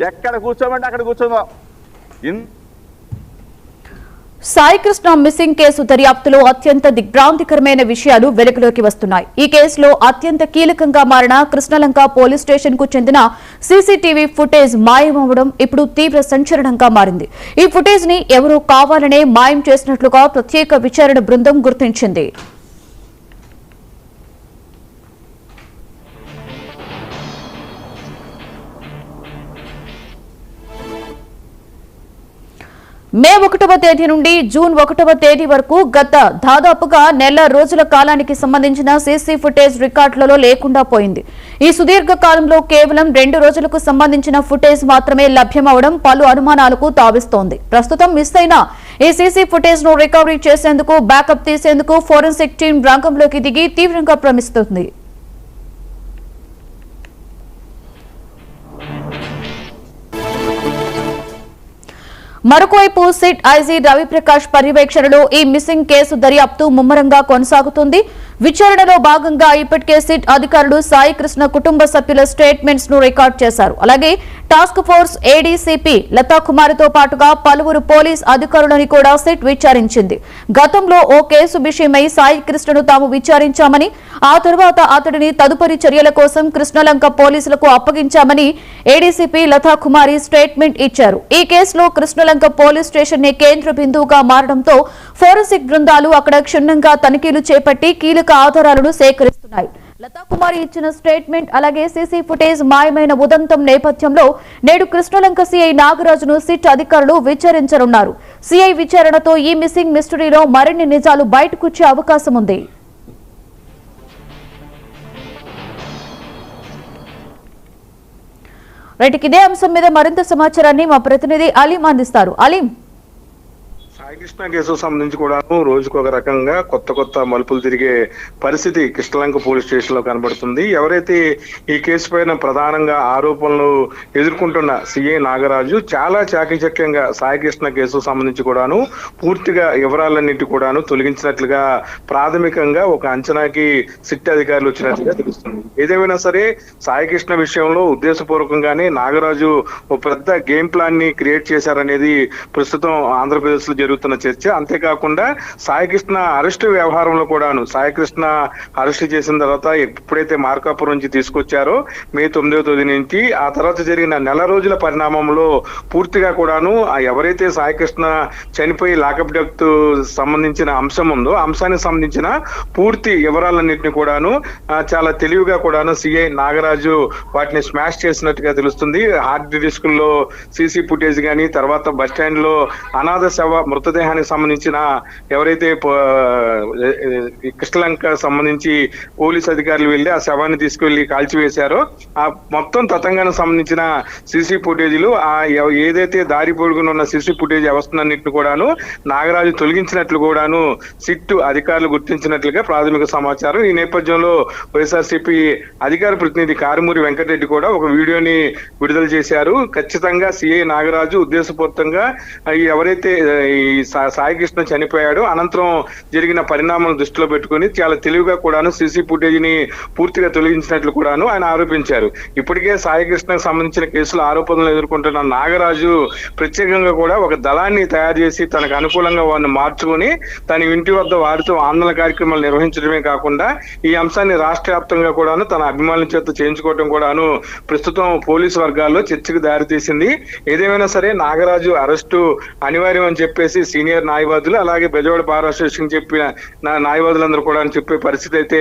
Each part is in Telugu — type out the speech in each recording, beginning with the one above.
ఎక్కడ కూర్చోమంటే అక్కడ కూర్చుందాం. సాయి కృష్ణ మిస్సింగ్ కేసు దర్యాప్తులో అత్యంత దిగ్భ్రాంతికరమైన విషయాలు వెలుగులోకి వస్తున్నాయి. ఈ కేసులో అత్యంత కీలకంగా మారిన కృష్ణలంక పోలీస్ స్టేషన్ కు చెందిన సీసీటీవీ ఫుటేజ్ మాయమవడం ఇప్పుడు తీవ్ర సంచలనంగా మారింది. ఈ ఫుటేజ్ ని ఎవరో కావాలనే మాయం చేసినట్లుగా ప్రత్యేక విచారణ బృందం గుర్తించింది. మే 1వ తేదీ నుండి జూన్ 1వ తేదీ వరకు గత దాదాపుగా నెల రోజుల కాలానికి సంబంధించిన సీసీ ఫుటేజ్ రికార్డులలో లేకుండా పోయింది. ఈ సుదీర్ఘ కాలంలో కేవలం 2 రోజులకు సంబంధించిన ఫుటేజ్ మాత్రమే లభ్యమవడం పలు అనుమానాలకు తావిస్తోంది. ప్రస్తుతం మిస్ అయిన ఈ సీసీ ఫుటేజ్ ను రికవరీ చేసేందుకు బ్యాకప్ తీసేందుకు ఫోరెన్సిక్ టీం రంగంలోకి దిగి తీవ్రంగా శ్రమిస్తుంది. మరొకవైపు సిట్ ఐజీ రవిప్రకాష్ పర్యవేక్షణలో ఈ మిస్సింగ్ కేసు దర్యాప్తు ముమ్మరంగా కొనసాగుతుంది. విచారణలో భాగంగా ఇప్పటికే సిట్ అధికారులు సాయి కృష్ణ కుటుంబ సభ్యుల స్టేట్మెంట్స్ ను రికార్డు చేశారు. అలాగే టాస్క్ ఫోర్స్ ఏడీసీపీ లతా కుమారితో పాటుగా పలువురు పోలీస్ అధికారులను కూడా సిట్ విచారించింది. గతంలో ఓ కేసు విషయమై సాయి కృష్ణను తాము విచారించామని, ఆ తర్వాత అతడిని తదుపరి చర్యల కోసం కృష్ణలంక పోలీసులకు అప్పగించామని ఏడీసీపీ లతా కుమారి స్టేట్మెంట్ ఇచ్చారు. ఈ కేసులో కృష్ణలంక పోలీస్ స్టేషన్ నే కేంద్ర బిందువుగా మారడంతో ఫోరెన్సిక్ బృందాలు అక్కడ క్షుణ్ణంగా తనిఖీలు చేపట్టి కీలక ఆధారాలను సేకరిస్తున్నాయి. లతా కుమారి ఇచ్చిన స్టేట్మెంట్ అలాగే సీసీ ఫుటేజ్ మాయమైన ఉదంతం నేపథ్యంలో నేడు కృష్ణలంక సీఐ నాగరాజును సిట్ అధికారులు విచారించనున్నారు. సీఐ విచారణతో ఈ మిస్సింగ్ మిస్టరీలో మరిన్ని నిజాలు బయటకొచ్చే అవకాశం ఉంది. రైట్, ఇదే అంశం మీద మరింత సమాచారాన్ని మా ప్రతినిధి అలీం అందిస్తారు. అలీం, సాయి కృష్ణ కేసుకు సంబంధించి కూడాను రోజుకు ఒక రకంగా కొత్త మలుపులు తిరిగే పరిస్థితి కృష్ణలంక పోలీస్ స్టేషన్ లో కనబడుతుంది. ఎవరైతే ఈ కేసు పైన ప్రధానంగా ఆరోపణలు ఎదుర్కొంటున్న సిఐ నాగరాజు చాలా చాకచక్యంగా సాయి కృష్ణ కేసుకు సంబంధించి కూడాను పూర్తిగా వివరాలన్నింటి కూడాను తొలగించినట్లుగా ప్రాథమికంగా ఒక అంచనాకి సిట్ అధికారులు వచ్చినట్లుగా తెలుస్తుంది. ఏదేమైనా సరే సాయి కృష్ణ విషయంలో ఉద్దేశపూర్వకంగానే నాగరాజు ఒక పెద్ద గేమ్ ప్లాన్ ని క్రియేట్ చేశారనేది ప్రస్తుతం ఆంధ్రప్రదేశ్ లో జరుగుతున్న చర్చ. అంతేకాకుండా సాయి కృష్ణ అరెస్టు వ్యవహారంలో కూడాను సాయి కృష్ణ అరెస్టు చేసిన తర్వాత ఎప్పుడైతే మార్కాపురం నుంచి తీసుకొచ్చారో మే 9వ తేదీ నుంచి ఆ తర్వాత జరిగిన నెల రోజుల పరిణామంలో పూర్తిగా కూడాను ఎవరైతే సాయి కృష్ణ చనిపోయి లాకప్ డెత్ సంబంధించిన అంశం ఉందో అంశానికి సంబంధించిన పూర్తి వివరాలన్నింటినీ కూడాను చాలా తెలివిగా కూడాను సిఐ నాగరాజు వాటిని స్మాష్ చేసినట్టుగా తెలుస్తుంది. హార్డ్ డిస్కుల్లో సీసీ ఫుటేజ్ కానీ, తర్వాత బస్ స్టాండ్ లో అనాథ శవ మృతదేహానికి సంబంధించిన ఎవరైతే కృష్ణలంక సంబంధించి పోలీస్ అధికారులు వెళ్లి ఆ శవాన్ని తీసుకువెళ్లి కాల్చివేశారో ఆ మొత్తం తతంగానికి సంబంధించిన సీసీ ఫుటేజీలు ఏదైతే దారి పొడుగున ఉన్న సీసీ ఫుటేజ్ వ్యవస్థలన్నింటిని కూడాను నాగరాజు తొలగించినట్లు కూడాను సిట్ అధికారులు గుర్తించినట్లుగా ప్రాథమిక సమాచారం. ఈ నేపథ్యంలో వైఎస్ఆర్సీపీ అధికార ప్రతినిధి కారుమూరి వెంకటరెడ్డి కూడా ఒక వీడియోని విడుదల చేశారు. ఖచ్చితంగా సిఐ నాగరాజు ఉద్దేశపూర్వకంగా ఎవరైతే ఈ సాయి కృష్ణ చనిపోయాడు అనంతరం జరిగిన పరిణామాలను దృష్టిలో పెట్టుకుని చాలా తెలివిగా కూడాను సీసీ ఫుటేజ్ ని పూర్తిగా తొలగించినట్లు కూడాను ఆయన ఆరోపించారు. ఇప్పటికే సాయి కృష్ణకు సంబంధించిన కేసులో ఆరోపణలు ఎదుర్కొంటున్న నాగరాజు ప్రత్యేకంగా కూడా ఒక దళాన్ని తయారు చేసి తనకు అనుకూలంగా వారిని మార్చుకుని తన ఇంటి వద్ద వారితో ఆందోళన కార్యక్రమాలు నిర్వహించడమే కాకుండా ఈ అంశాన్ని రాష్ట్ర వ్యాప్తంగా కూడాను తన అభిమానుల చేత చేయించుకోవడం కూడాను ప్రస్తుతం పోలీసు వర్గాల్లో చర్చకు దారితీసింది. ఏదేమైనా సరే నాగరాజు అరెస్టు అనివార్యం అని చెప్పేసి సీనియర్ న్యాయవాదులు అలాగే బెజవాడ బార్ అసోసియేషన్ చెప్పిన న్యాయవాదులందరూ కూడా చెప్పే పరిస్థితి అయితే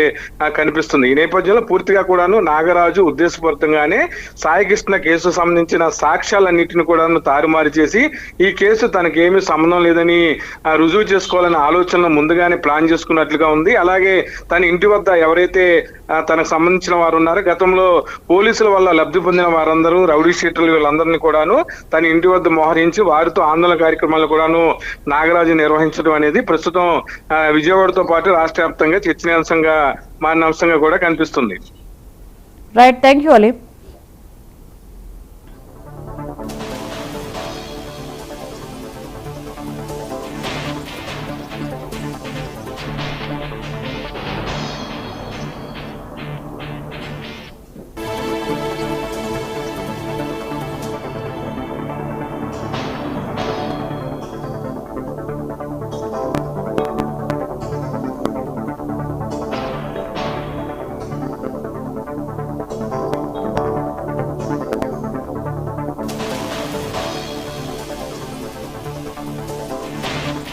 కనిపిస్తుంది. ఈ నేపథ్యంలో పూర్తిగా కూడాను నాగరాజు ఉద్దేశపూర్వకంగానే సాయి కృష్ణ కేసు సంబంధించిన సాక్ష్యాలన్నింటిని కూడా తారుమారు చేసి ఈ కేసు తనకేమీ సంబంధం లేదని రుజువు చేసుకోవాలనే ఆలోచనలు ముందుగానే ప్లాన్ చేసుకున్నట్లుగా ఉంది. అలాగే తన ఇంటి వద్ద ఎవరైతే తనకు సంబంధించిన వారు ఉన్నారో గతంలో పోలీసుల వల్ల లబ్ధి పొందిన వారందరూ రౌడీ షీటర్లు వీళ్ళందరినీ కూడాను తన ఇంటి వద్ద మోహరించి వారితో ఆందోళన కార్యక్రమాలు కూడాను నాగరాజు నిర్వహించడం అనేది ప్రస్తుతం విజయవాడతో పాటు రాష్ట్ర వ్యాప్తంగా చర్చనీయాంశంగా మారిన అంశంగా కూడా కనిపిస్తుంది. Right, thank you Ali.